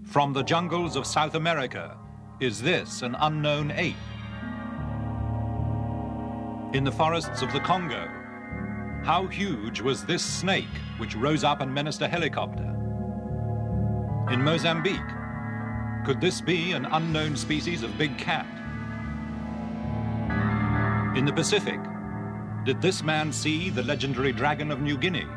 From the jungles of South America, is this an unknown ape? In the forests of the Congo, how huge was this snake which rose up and menaced a helicopter? In Mozambique, could this be an unknown species of big cat? In the Pacific, did this man see the legendary dragon of New Guinea?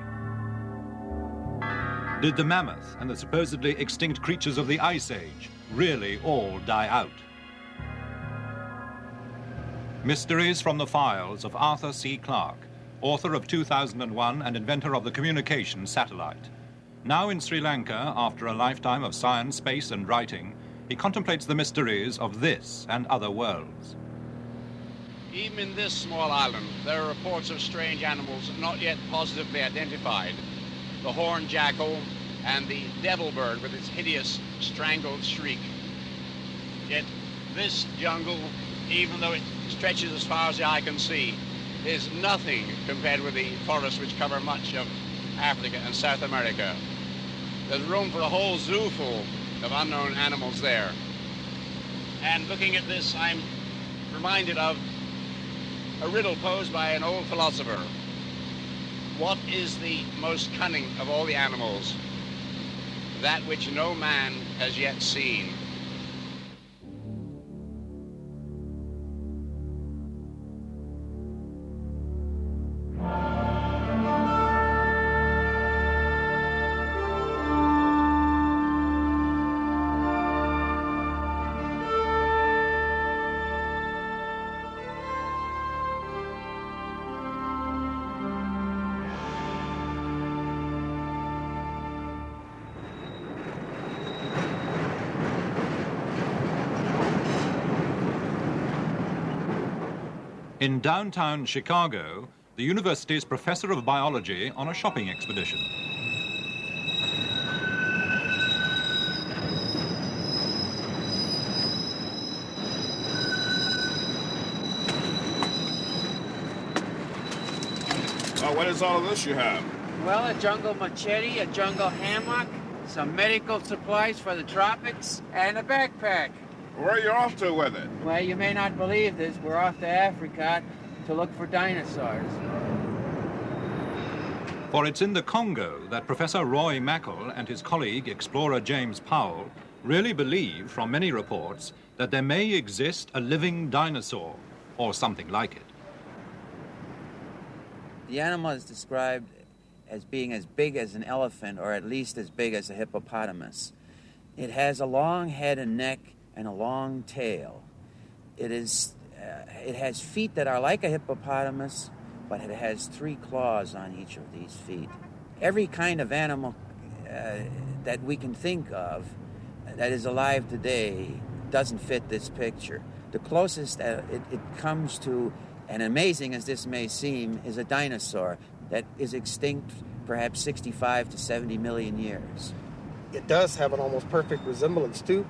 Did the mammoth and the supposedly extinct creatures of the Ice Age really all die out? Mysteries from the Files of Arthur C. Clarke, author of 2001 and inventor of the communication satellite. Now in Sri Lanka, after a lifetime of science, space, and writing, he contemplates the mysteries of this and other worlds. Even in this small island, there are reports of strange animals not yet positively identified. The horned jackal and the devil bird with its hideous strangled shriek. Yet this jungle, even though it stretches as far as the eye can see, is nothing compared with the forests which cover much of Africa and South America. There's room for a whole zoo full of unknown animals there. And looking at this, I'm reminded of a riddle posed by an old philosopher. What is the most cunning of all the animals? That which no man has yet seen. In downtown Chicago, the university's professor of biology on a shopping expedition. What is all of this you have? Well, a jungle machete, a jungle hammock, some medical supplies for the tropics, and a backpack. Where are you off to with it? Well, you may not believe this. We're off to Africa to look for dinosaurs. For it's in the Congo that Professor Roy Mackal and his colleague, explorer James Powell, really believe, from many reports, that there may exist a living dinosaur, or something like it. The animal is described as being as big as an elephant, or at least as big as a hippopotamus. It has a long head and neck and a long tail. It has feet that are like a hippopotamus, but it has 3 claws on each of these feet. Every kind of animal that we can think of that is alive today doesn't fit this picture. The closest it comes to, and amazing as this may seem, is a dinosaur that is extinct perhaps 65 to 70 million years. It does have an almost perfect resemblance to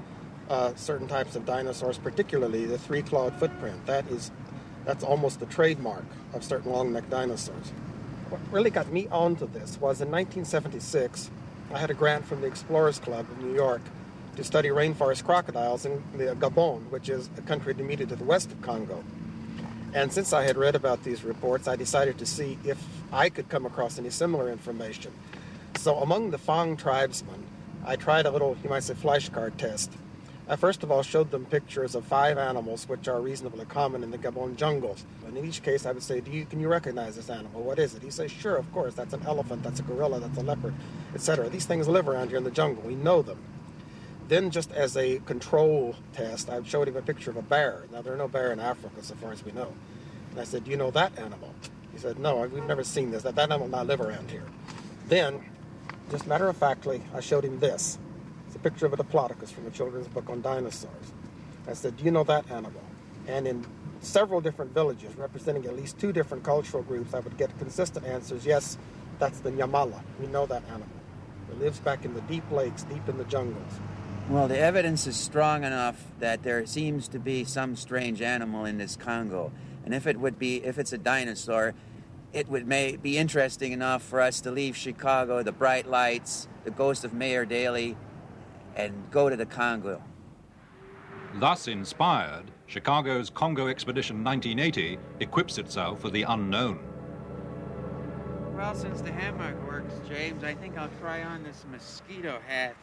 certain types of dinosaurs, particularly the 3-clawed footprint. That's almost the trademark of certain long-necked dinosaurs. What really got me onto this was in 1976, I had a grant from the Explorers Club of New York to study rainforest crocodiles in the Gabon, which is a country immediately to the west of Congo. And since I had read about these reports, I decided to see if I could come across any similar information. So among the Fang tribesmen, I tried a little, you might say, flashcard test. I first of all showed them pictures of 5 animals which are reasonably common in the Gabon jungles. And in each case I would say, can you recognize this animal? What is it? He says, sure, of course, that's an elephant, that's a gorilla, that's a leopard, etc. These things live around here in the jungle. We know them. Then just as a control test, I showed him a picture of a bear. Now, there are no bear in Africa so far as we know. And I said, do you know that animal? He said, no, we've never seen this. That animal will not live around here. Then, just matter-of-factly, I showed him this. It's a picture of a diplodocus from a children's book on dinosaurs. I said, do you know that animal? And in several different villages, representing at least 2 different cultural groups, I would get consistent answers. Yes, that's the Nyamala. We know that animal. It lives back in the deep lakes, deep in the jungles. Well, the evidence is strong enough that there seems to be some strange animal in this Congo. And if it's a dinosaur, it may be interesting enough for us to leave Chicago, the bright lights, the ghost of Mayor Daley, and go to the Congo. Thus inspired, Chicago's Congo Expedition 1980 equips itself with the unknown. Well, since the hammock works, James, I think I'll try on this mosquito hat.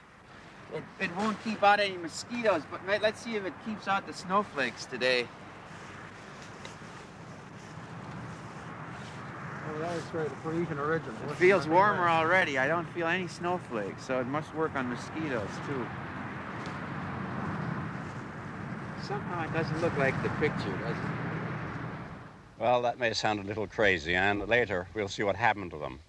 It won't keep out any mosquitoes, but let's see if it keeps out the snowflakes today. Oh, that was great. The Parisian original. It feels warmer already. I don't feel any snowflakes, so it must work on mosquitoes, too. Somehow it doesn't look like the picture, does it? Well, that may sound a little crazy, and later we'll see what happened to them.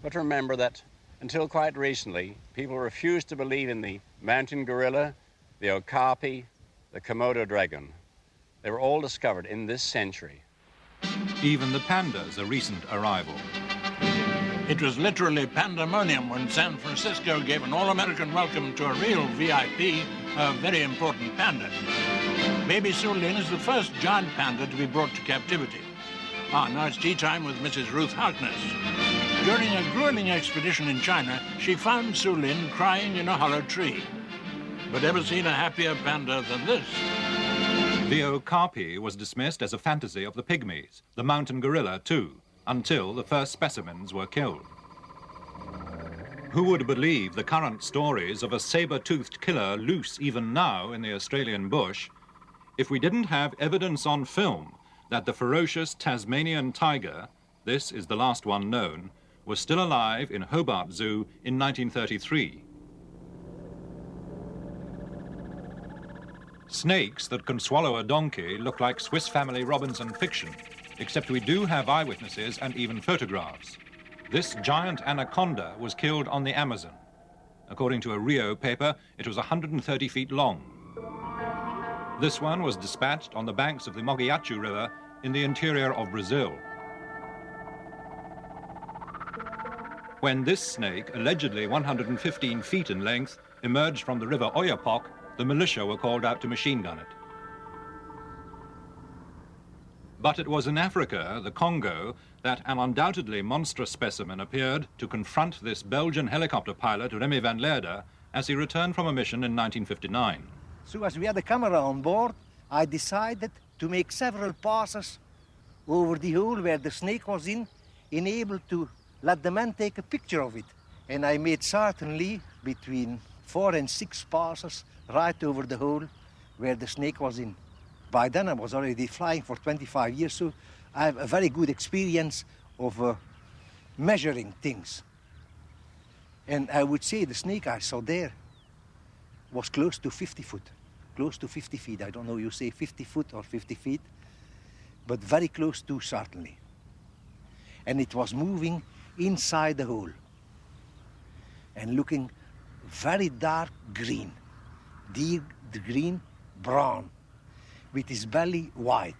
But remember that until quite recently, people refused to believe in the mountain gorilla, the okapi, the Komodo dragon. They were all discovered in this century. Even the panda's a recent arrival. It was literally pandemonium when San Francisco gave an all-American welcome to a real VIP, a very important panda. Baby Sulin is the first giant panda to be brought to captivity. Now it's tea time with Mrs. Ruth Harkness. During a grueling expedition in China, she found Sulin crying in a hollow tree. But ever seen a happier panda than this? The okapi was dismissed as a fantasy of the pygmies, the mountain gorilla too, until the first specimens were killed. Who would believe the current stories of a saber-toothed killer loose even now in the Australian bush if we didn't have evidence on film that the ferocious Tasmanian tiger, this is the last one known, was still alive in Hobart Zoo in 1933. Snakes that can swallow a donkey look like Swiss Family Robinson fiction, except we do have eyewitnesses and even photographs. This giant anaconda was killed on the Amazon. According to a Rio paper, it was 130 feet long. This one was dispatched on the banks of the Mogiachu River in the interior of Brazil. When this snake, allegedly 115 feet in length, emerged from the river Oyapock, the militia were called out to machine gun it. But it was in Africa, the Congo, that an undoubtedly monstrous specimen appeared to confront this Belgian helicopter pilot, Remy van Leerde, as he returned from a mission in 1959. So as we had a camera on board, I decided to make several passes over the hole where the snake was in able to let the man take a picture of it. And I made certainly between 4 and 6 passes right over the hole where the snake was in. By then I was already flying for 25 years, so I have a very good experience of measuring things. And I would say the snake I saw there was close to 50 foot, close to 50 feet. I don't know, you say 50 foot or 50 feet, but very close to certainly. And it was moving inside the hole and looking very dark green, deep green, brown, with his belly white.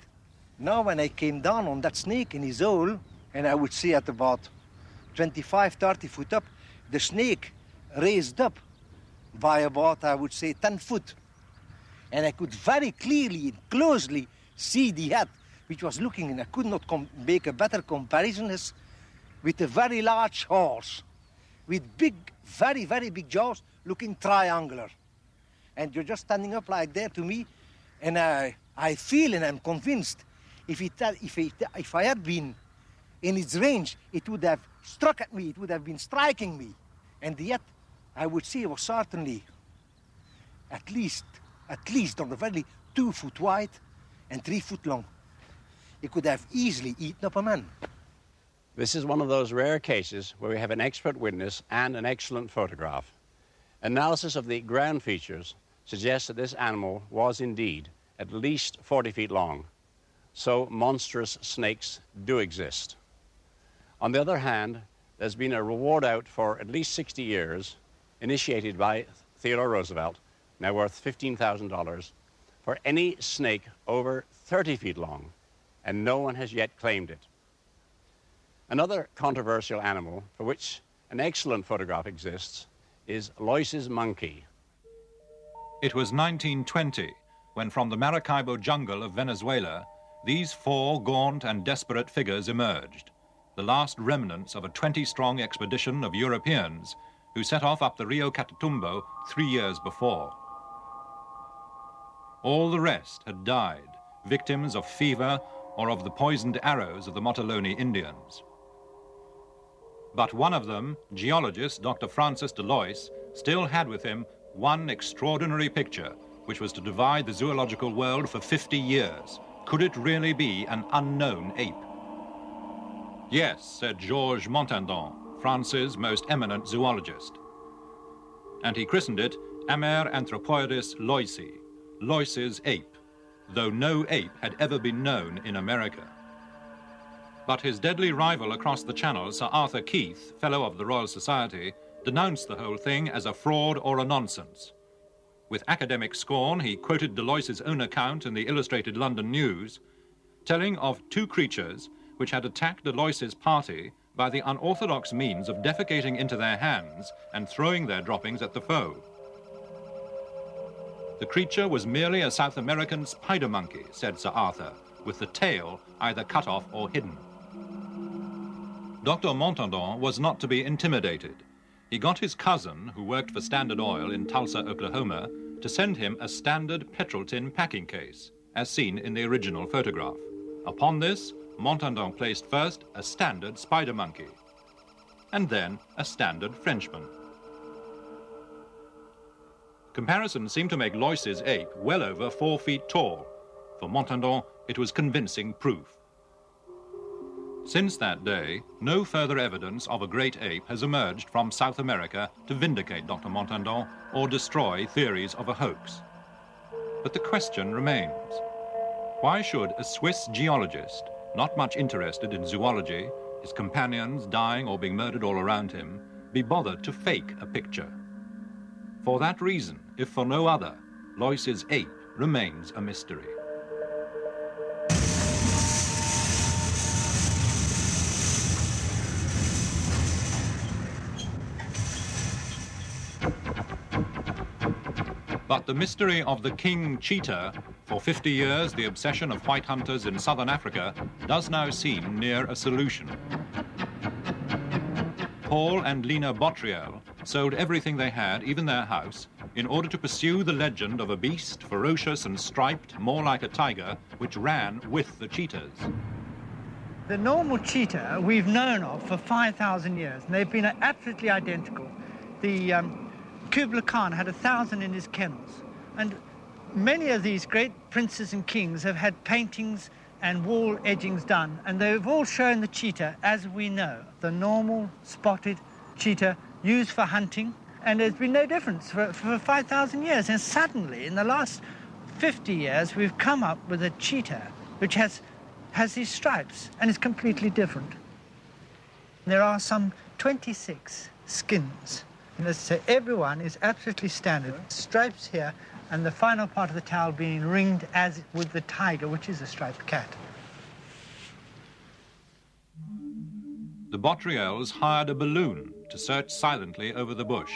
Now when I came down on that snake in his hole, and I would say at about 25, 30 foot up, the snake raised up by about, I would say, 10 foot. And I could very clearly and closely see the head, which was looking, and I could not make a better comparison, as with a very large horse, with big, very, very big jaws, looking triangular. And you're just standing up like there to me, and I feel and I'm convinced if I had been in its range, it would have struck at me, it would have been striking me. And yet, I would say it was certainly at least on the very 2 foot wide and 3 foot long. It could have easily eaten up a man. This is one of those rare cases where we have an expert witness and an excellent photograph. Analysis of the ground features suggests that this animal was indeed at least 40 feet long. So monstrous snakes do exist. On the other hand, there's been a reward out for at least 60 years, initiated by Theodore Roosevelt, now worth $15,000, for any snake over 30 feet long, and no one has yet claimed it. Another controversial animal for which an excellent photograph exists is Lois's monkey. It was 1920 when from the Maracaibo jungle of Venezuela, these 4 gaunt and desperate figures emerged, the last remnants of a 20-strong expedition of Europeans who set off up the Rio Catatumbo 3 years before. All the rest had died, victims of fever or of the poisoned arrows of the Motiloni Indians. But one of them, geologist Dr. Francis de Lois, still had with him one extraordinary picture, which was to divide the zoological world for 50 years. Could it really be an unknown ape? Yes, said Georges Montandon, France's most eminent zoologist. And he christened it Amer Anthropoidis loisi, Lois's ape, though no ape had ever been known in America. But his deadly rival across the Channel, Sir Arthur Keith, Fellow of the Royal Society, denounced the whole thing as a fraud or a nonsense. With academic scorn, he quoted Delois's own account in the Illustrated London News, telling of two creatures which had attacked Delois's party by the unorthodox means of defecating into their hands and throwing their droppings at the foe. The creature was merely a South American spider monkey, said Sir Arthur, with the tail either cut off or hidden. Dr. Montandon was not to be intimidated. He got his cousin, who worked for Standard Oil in Tulsa, Oklahoma, to send him a standard petrol tin packing case, as seen in the original photograph. Upon this, Montandon placed first a standard spider monkey, and then a standard Frenchman. Comparisons seemed to make Lois's ape well over 4 feet tall. For Montandon, it was convincing proof. Since that day, no further evidence of a great ape has emerged from South America to vindicate Dr. Montandon or destroy theories of a hoax. But the question remains, why should a Swiss geologist, not much interested in zoology, his companions dying or being murdered all around him, be bothered to fake a picture? For that reason, if for no other, Lois's ape remains a mystery. But the mystery of the king cheetah, for 50 years the obsession of white hunters in southern Africa, does now seem near a solution. Paul and Lena Bottriel sold everything they had, even their house, in order to pursue the legend of a beast, ferocious and striped, more like a tiger, which ran with the cheetahs. The normal cheetah we've known of for 5,000 years, and they've been absolutely identical. The Kubla Khan had 1,000 in his kennels, and many of these great princes and kings have had paintings and wall edgings done, and they've all shown the cheetah as we know, the normal spotted cheetah used for hunting, and there's been no difference for 5,000 years. And suddenly, in the last 50 years, we've come up with a cheetah which has these stripes and is completely different. There are some 26 skins. So everyone is absolutely standard. Stripes here, and the final part of the tail being ringed as with the tiger, which is a striped cat. The Bottriels hired a balloon to search silently over the bush,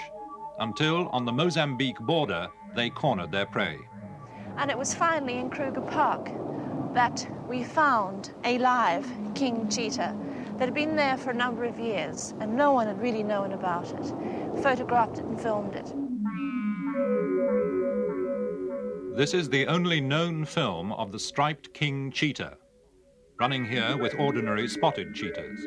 until on the Mozambique border they cornered their prey. And it was finally in Kruger Park that we found a live king cheetah that had been there for a number of years, and no one had really known about it, photographed it and filmed it. This is the only known film of the striped king cheetah, running here with ordinary spotted cheetahs.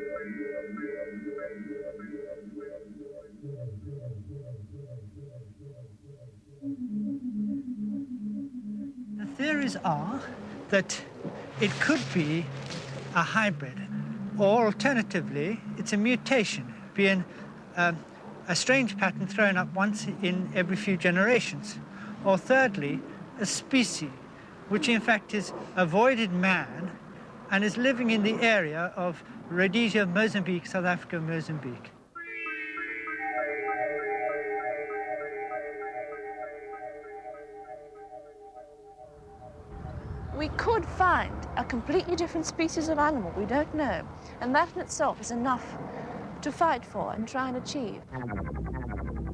The theories are that it could be a hybrid, or alternatively, it's a mutation, being a strange pattern thrown up once in every few generations. Or thirdly, a species, which in fact is avoided man and is living in the area of Rhodesia, Mozambique, South Africa, Mozambique. We could find a completely different species of animal, we don't know, and that in itself is enough to fight for and try and achieve.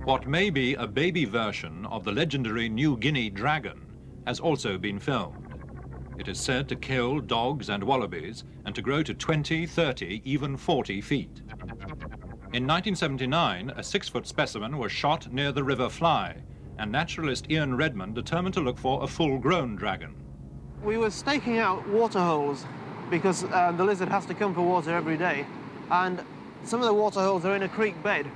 What may be a baby version of the legendary New Guinea dragon has also been filmed. It is said to kill dogs and wallabies and to grow to 20, 30, even 40 feet. In 1979, a 6-foot specimen was shot near the River Fly, and naturalist Ian Redmond determined to look for a full-grown dragon. We were staking out water holes because the lizard has to come for water every day, and some of the water holes are in a creek bed,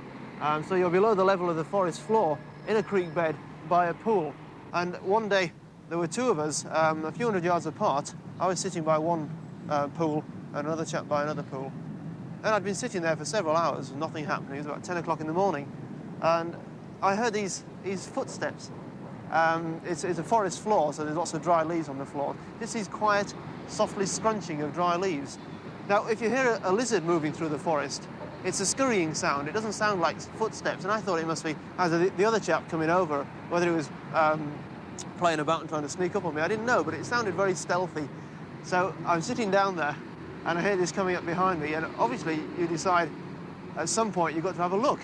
so you're below the level of the forest floor in a creek bed by a pool. And one day there were two of us a few hundred yards apart. I was sitting by one pool and another chap by another pool, and I'd been sitting there for several hours and nothing happened. It was about 10 o'clock in the morning, and I heard these footsteps. It's a forest floor, so there's lots of dry leaves on the floor. Just these quiet, softly scrunching of dry leaves. Now, if you hear a lizard moving through the forest, it's a scurrying sound. It doesn't sound like footsteps, and I thought it must be either the other chap coming over, whether he was playing about and trying to sneak up on me. I didn't know, but it sounded very stealthy. So I'm sitting down there, and I hear this coming up behind me, and obviously you decide at some point you've got to have a look.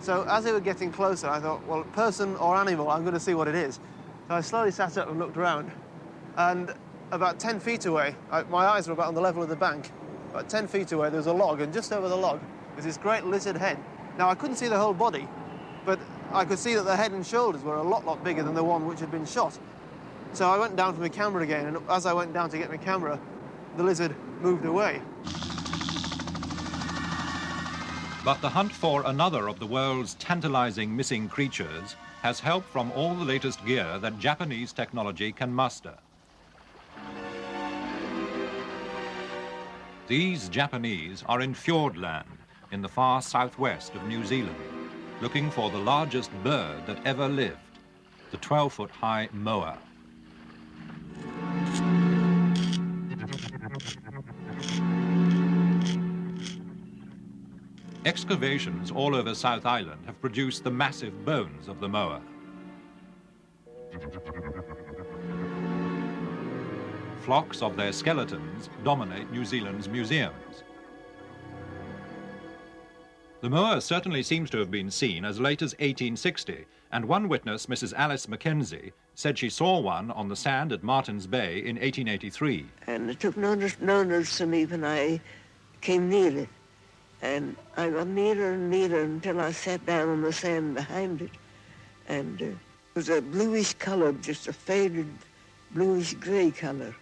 So as they were getting closer, I thought, well, person or animal, I'm going to see what it is. So I slowly sat up and looked around, and about 10 feet away, my eyes were about on the level of the bank, about 10 feet away there was a log, and just over the log was this great lizard head. Now, I couldn't see the whole body, but I could see that the head and shoulders were a lot bigger than the one which had been shot. So I went down for my camera again, and as I went down to get my camera, the lizard moved away. But the hunt for another of the world's tantalizing missing creatures has help from all the latest gear that Japanese technology can muster. These Japanese are in Fiordland, in the far southwest of New Zealand, looking for the largest bird that ever lived, the 12-foot-high moa. Excavations all over South Island have produced the massive bones of the moa. Flocks of their skeletons dominate New Zealand's museums. The moa certainly seems to have been seen as late as 1860, and one witness, Mrs. Alice Mackenzie, said she saw one on the sand at Martin's Bay in 1883. And it took no notice of me when I came near it. And I got nearer and nearer until I sat down on the sand behind it. And it was a bluish color, just a faded bluish gray color.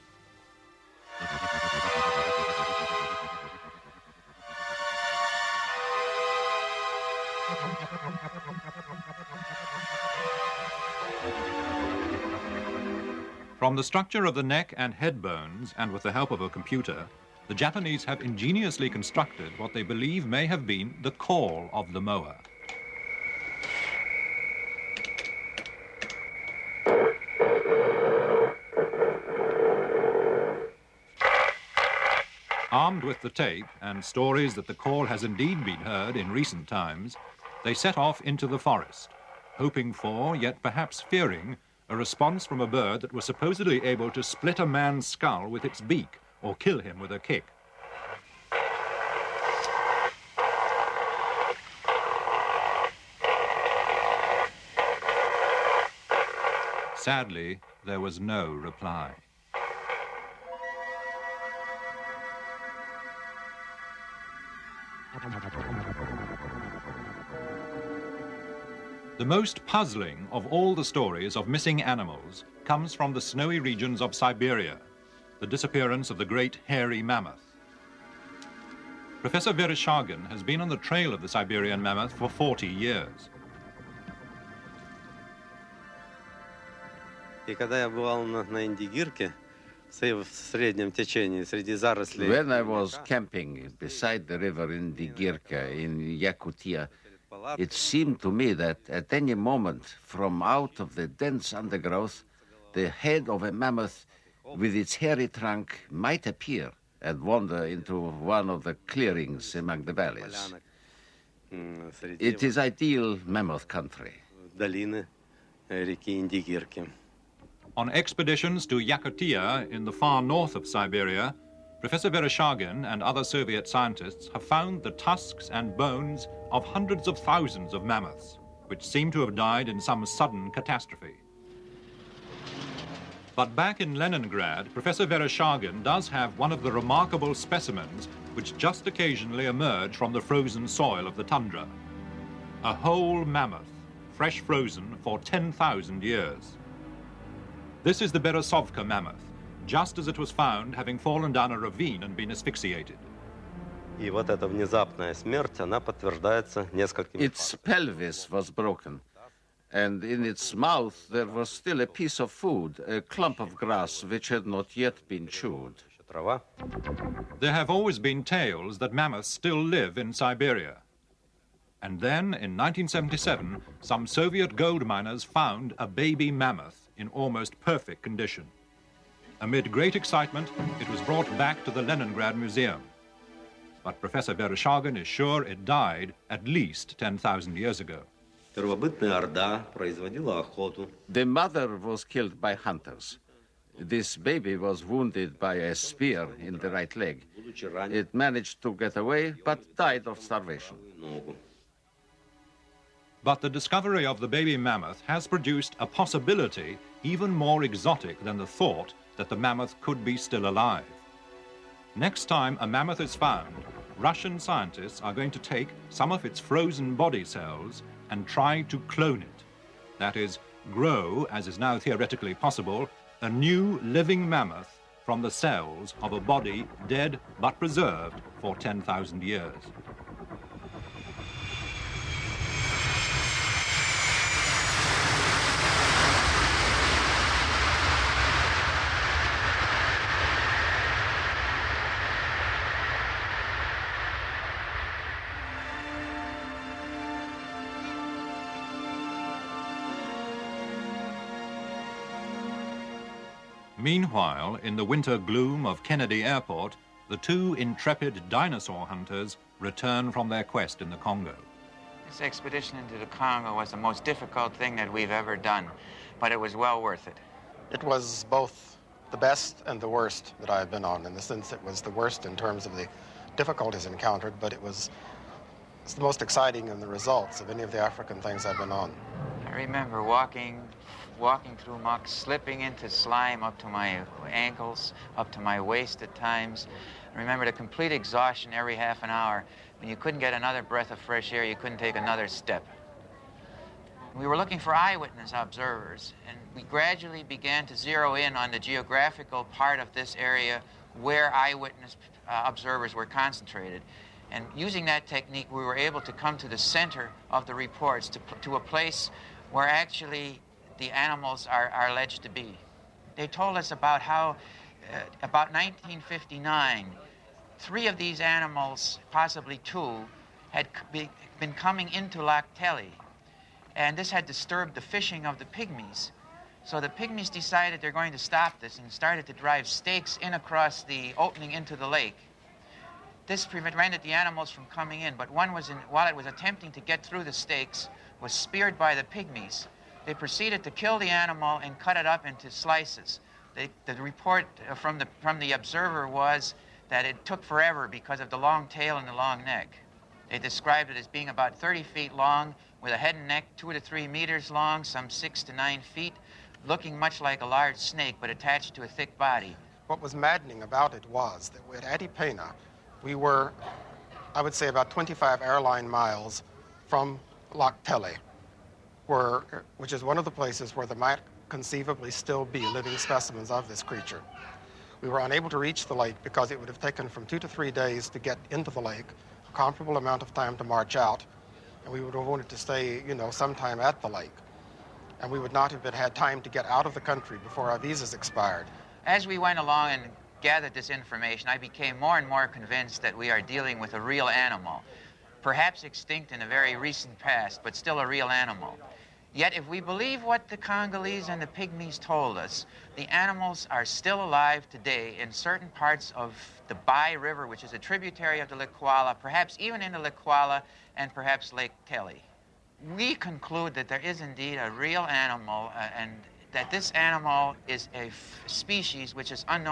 From the structure of the neck and head bones, and with the help of a computer, the Japanese have ingeniously constructed what they believe may have been the call of the moa. Armed with the tape and stories that the call has indeed been heard in recent times, they set off into the forest, hoping for, yet perhaps fearing, a response from a bird that was supposedly able to split a man's skull with its beak or kill him with a kick. Sadly, there was no reply. The most puzzling of all the stories of missing animals comes from the snowy regions of Siberia, the disappearance of the great hairy mammoth. Professor Vereshchagin has been on the trail of the Siberian mammoth for 40 years. When I was camping beside the river Indigirka in Yakutia, it seemed to me that at any moment from out of the dense undergrowth, the head of a mammoth with its hairy trunk might appear and wander into one of the clearings among the valleys. It is ideal mammoth country. On expeditions to Yakutia in the far north of Siberia, Professor Vereshchagin and other Soviet scientists have found the tusks and bones of hundreds of thousands of mammoths, which seem to have died in some sudden catastrophe. But back in Leningrad, Professor Vereshchagin does have one of the remarkable specimens which just occasionally emerge from the frozen soil of the tundra. A whole mammoth, fresh frozen for 10,000 years. This is the Berezovka mammoth, just as it was found having fallen down a ravine and been asphyxiated. Its pelvis was broken, and in its mouth there was still a piece of food, a clump of grass which had not yet been chewed. There have always been tales that mammoths still live in Siberia. And then, in 1977, some Soviet gold miners found a baby mammoth in almost perfect condition. Amid great excitement, it was brought back to the Leningrad Museum. But Professor Vereshchagin is sure it died at least 10,000 years ago. The mother was killed by hunters. This baby was wounded by a spear in the right leg. It managed to get away, but died of starvation. But the discovery of the baby mammoth has produced a possibility even more exotic than the thought that the mammoth could be still alive. Next time a mammoth is found, Russian scientists are going to take some of its frozen body cells and try to clone it. That is, grow, as is now theoretically possible, a new living mammoth from the cells of a body dead but preserved for 10,000 years. Meanwhile, in the winter gloom of Kennedy Airport, the two intrepid dinosaur hunters return from their quest in the Congo. This expedition into the Congo was the most difficult thing that we've ever done, but it was well worth it. It was both the best and the worst that I've been on. In the sense, it was the worst in terms of the difficulties encountered, but it's the most exciting in the results of any of the African things I've been on. I remember walking through muck, slipping into slime up to my ankles, up to my waist at times. I remember the complete exhaustion every half an hour. When you couldn't get another breath of fresh air, you couldn't take another step. We were looking for eyewitness observers, and we gradually began to zero in on the geographical part of this area where eyewitness observers were concentrated. And using that technique, we were able to come to the center of the reports, to a place where actually the animals are alleged to be. They told us about how, about 1959, 3 of these animals, possibly 2, had been coming into Lac Telly, and this had disturbed the fishing of the pygmies. So the pygmies decided they're going to stop this and started to drive stakes in across the opening into the lake. This prevented the animals from coming in, but one was while it was attempting to get through the stakes, was speared by the pygmies. They proceeded to kill the animal and cut it up into slices. The report from the observer was that it took forever because of the long tail and the long neck. They described it as being about 30 feet long, with a head and neck 2 to 3 meters long, some 6 to 9 feet, looking much like a large snake, but attached to a thick body. What was maddening about it was that at Adipena, we were, I would say, about 25 airline miles from Lac Telly, which is one of the places where there might conceivably still be living specimens of this creature. We were unable to reach the lake because it would have taken from 2 to 3 days to get into the lake, a comparable amount of time to march out, and we would have wanted to stay, some time at the lake. And we would not have had time to get out of the country before our visas expired. As we went along and gathered this information, I became more and more convinced that we are dealing with a real animal, perhaps extinct in a very recent past, but still a real animal. Yet if we believe what the Congolese and the pygmies told us, the animals are still alive today in certain parts of the Bai River, which is a tributary of the Likwala, perhaps even in the Likwala and perhaps Lake Telly. We conclude that there is indeed a real animal and that this animal is a species which is unknown